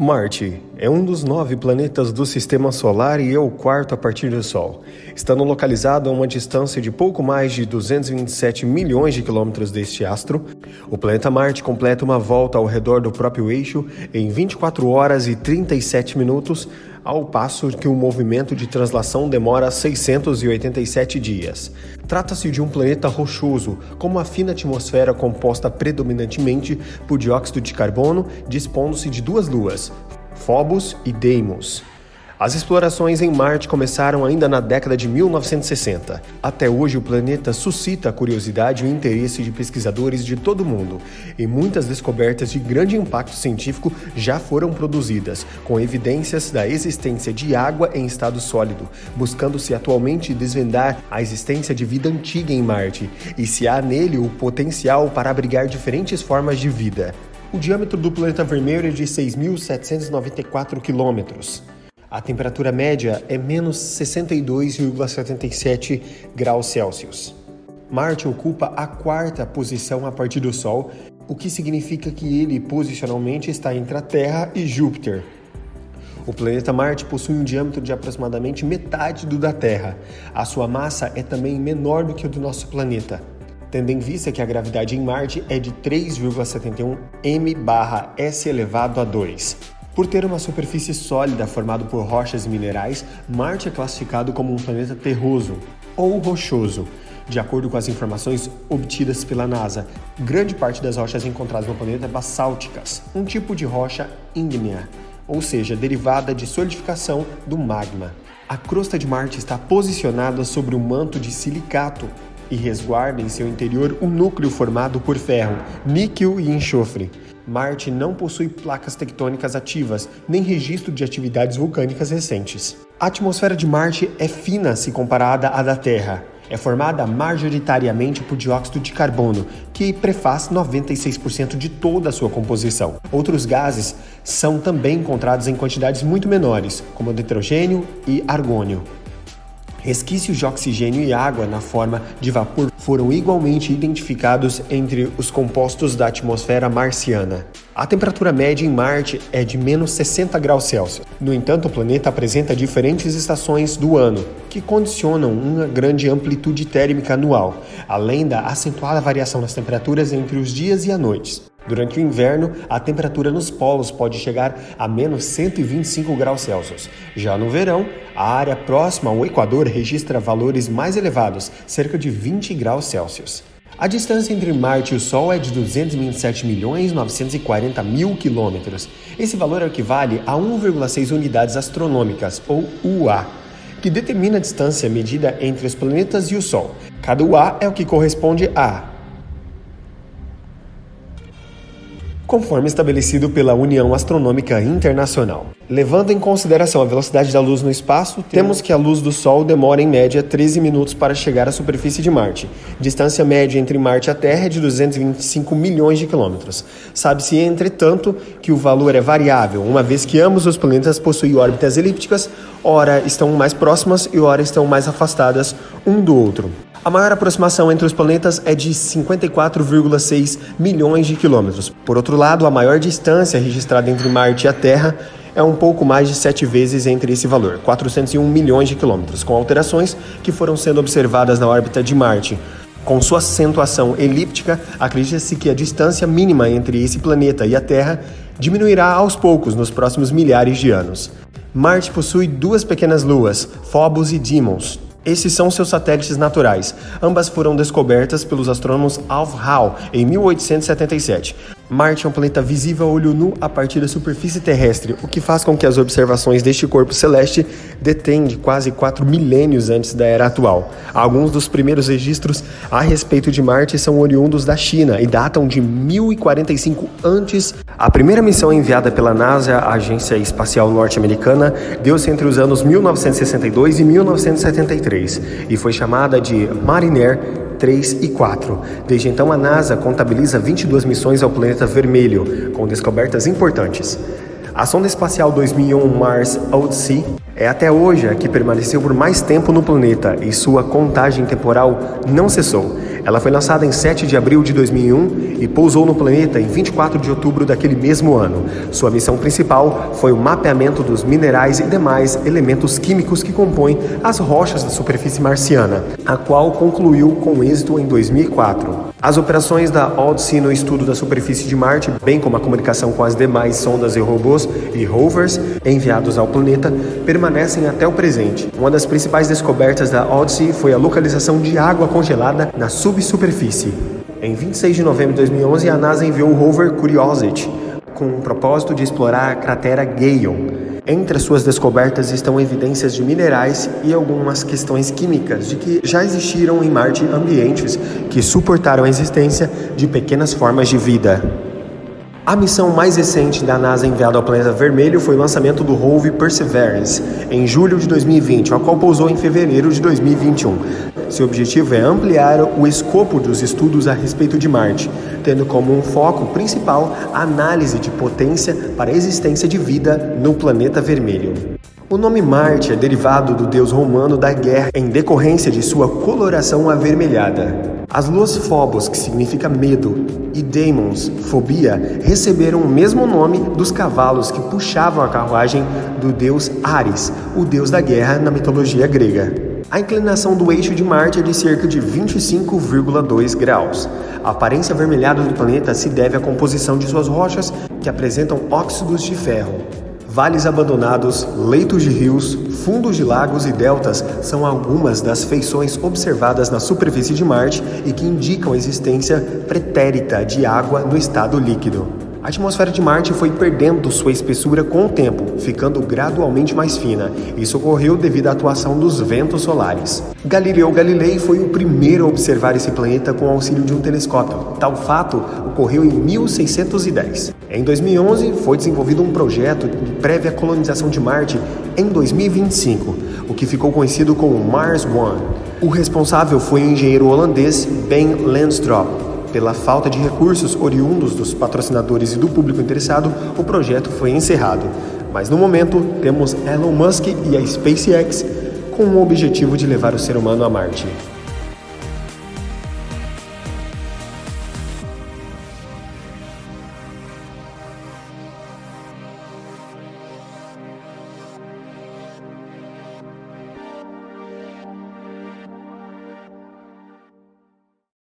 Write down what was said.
Marte é um dos 9 planetas do Sistema Solar e é o quarto a partir do Sol, estando localizado a uma distância de pouco mais de 227 milhões de quilômetros deste astro. O planeta Marte completa uma volta ao redor do próprio eixo em 24 horas e 37 minutos, ao passo que o movimento de translação demora 687 dias. Trata-se de um planeta rochoso, com uma fina atmosfera composta predominantemente por dióxido de carbono, dispondo-se de 2 luas, Phobos e Deimos. As explorações em Marte começaram ainda na década de 1960. Até hoje, o planeta suscita a curiosidade e o interesse de pesquisadores de todo o mundo, e muitas descobertas de grande impacto científico já foram produzidas, com evidências da existência de água em estado sólido, buscando-se atualmente desvendar a existência de vida antiga em Marte e se há nele o potencial para abrigar diferentes formas de vida. O diâmetro do planeta vermelho é de 6.794 quilômetros. A temperatura média é menos 62,77 graus Celsius. Marte ocupa a 4ª posição a partir do Sol, o que significa que ele posicionalmente está entre a Terra e Júpiter. O planeta Marte possui um diâmetro de aproximadamente metade do da Terra. A sua massa é também menor do que o do nosso planeta, tendo em vista que a gravidade em Marte é de 3,71 m/s². Por ter uma superfície sólida formada por rochas e minerais, Marte é classificado como um planeta terroso ou rochoso. De acordo com as informações obtidas pela NASA, grande parte das rochas encontradas no planeta é basálticas, um tipo de rocha ígnea, ou seja, derivada de solidificação do magma. A crosta de Marte está posicionada sobre um manto de silicato e resguarda em seu interior um núcleo formado por ferro, níquel e enxofre. Marte não possui placas tectônicas ativas, nem registro de atividades vulcânicas recentes. A atmosfera de Marte é fina se comparada à da Terra. É formada majoritariamente por dióxido de carbono, que prefaz 96% de toda a sua composição. Outros gases são também encontrados em quantidades muito menores, como o nitrogênio e argônio. Resquícios de oxigênio e água na forma de vapor foram igualmente identificados entre os compostos da atmosfera marciana. A temperatura média em Marte é de menos 60 graus Celsius. No entanto, o planeta apresenta diferentes estações do ano, que condicionam uma grande amplitude térmica anual, além da acentuada variação nas temperaturas entre os dias e as noites. Durante o inverno, a temperatura nos polos pode chegar a menos 125 graus Celsius. Já no verão, a área próxima ao Equador registra valores mais elevados, cerca de 20 graus Celsius. A distância entre Marte e o Sol é de 227.940.000 quilômetros. Esse valor equivale a 1,6 unidades astronômicas, ou UA, que determina a distância medida entre os planetas e o Sol. Cada UA é o que corresponde a, conforme estabelecido pela União Astronômica Internacional. Levando em consideração a velocidade da luz no espaço, temos que a luz do Sol demora em média 13 minutos para chegar à superfície de Marte. Distância média entre Marte e a Terra é de 225 milhões de quilômetros. Sabe-se, entretanto, que o valor é variável, uma vez que ambos os planetas possuem órbitas elípticas, ora estão mais próximas e ora estão mais afastadas um do outro. A maior aproximação entre os planetas é de 54,6 milhões de quilômetros. Por outro lado, a maior distância registrada entre Marte e a Terra é um pouco mais de 7 vezes entre esse valor, 401 milhões de quilômetros, com alterações que foram sendo observadas na órbita de Marte. Com sua acentuação elíptica, acredita-se que a distância mínima entre esse planeta e a Terra diminuirá aos poucos nos próximos milhares de anos. Marte possui 2 pequenas luas, Phobos e Deimos. Esses são seus satélites naturais. Ambas foram descobertas pelos astrônomos Alf Hall em 1877. Marte é um planeta visível a olho nu a partir da superfície terrestre, o que faz com que as observações deste corpo celeste detenham de quase 4 milênios antes da era atual. Alguns dos primeiros registros a respeito de Marte são oriundos da China e datam de 1045 a.C. A primeira missão enviada pela NASA, a Agência Espacial Norte-Americana, deu-se entre os anos 1962 e 1973 e foi chamada de Mariner 3 e 4. Desde então, a NASA contabiliza 22 missões ao planeta vermelho, com descobertas importantes. A sonda espacial 2001 Mars Odyssey é até hoje a que permaneceu por mais tempo no planeta e sua contagem temporal não cessou. Ela foi lançada em 7 de abril de 2001 e pousou no planeta em 24 de outubro daquele mesmo ano. Sua missão principal foi o mapeamento dos minerais e demais elementos químicos que compõem as rochas da superfície marciana, a qual concluiu com êxito em 2004. As operações da Odyssey no estudo da superfície de Marte, bem como a comunicação com as demais sondas e robôs e rovers enviados ao planeta, permanecem até o presente. Uma das principais descobertas da Odyssey foi a localização de água congelada na subsuperfície. Em 26 de novembro de 2011, a NASA enviou o rover Curiosity com o propósito de explorar a cratera Gale. Entre as suas descobertas estão evidências de minerais e algumas questões químicas de que já existiram em Marte ambientes que suportaram a existência de pequenas formas de vida. A missão mais recente da NASA enviada ao planeta vermelho foi o lançamento do rover Perseverance, em julho de 2020, ao qual pousou em fevereiro de 2021. Seu objetivo é ampliar o escopo dos estudos a respeito de Marte, tendo como um foco principal a análise de potência para a existência de vida no planeta vermelho. O nome Marte é derivado do deus romano da guerra em decorrência de sua coloração avermelhada. As luas Phobos, que significa medo, e Deimos, fobia, receberam o mesmo nome dos cavalos que puxavam a carruagem do deus Ares, o deus da guerra na mitologia grega. A inclinação do eixo de Marte é de cerca de 25,2 graus. A aparência avermelhada do planeta se deve à composição de suas rochas, que apresentam óxidos de ferro. Vales abandonados, leitos de rios, fundos de lagos e deltas são algumas das feições observadas na superfície de Marte e que indicam a existência pretérita de água no estado líquido. A atmosfera de Marte foi perdendo sua espessura com o tempo, ficando gradualmente mais fina. Isso ocorreu devido à atuação dos ventos solares. Galileu Galilei foi o primeiro a observar esse planeta com o auxílio de um telescópio. Tal fato ocorreu em 1610. Em 2011, foi desenvolvido um projeto de prévia colonização de Marte em 2025, o que ficou conhecido como Mars One. O responsável foi o engenheiro holandês Ben Lansdorp. Pela falta de recursos oriundos dos patrocinadores e do público interessado, o projeto foi encerrado. Mas no momento, temos Elon Musk e a SpaceX com o objetivo de levar o ser humano a Marte.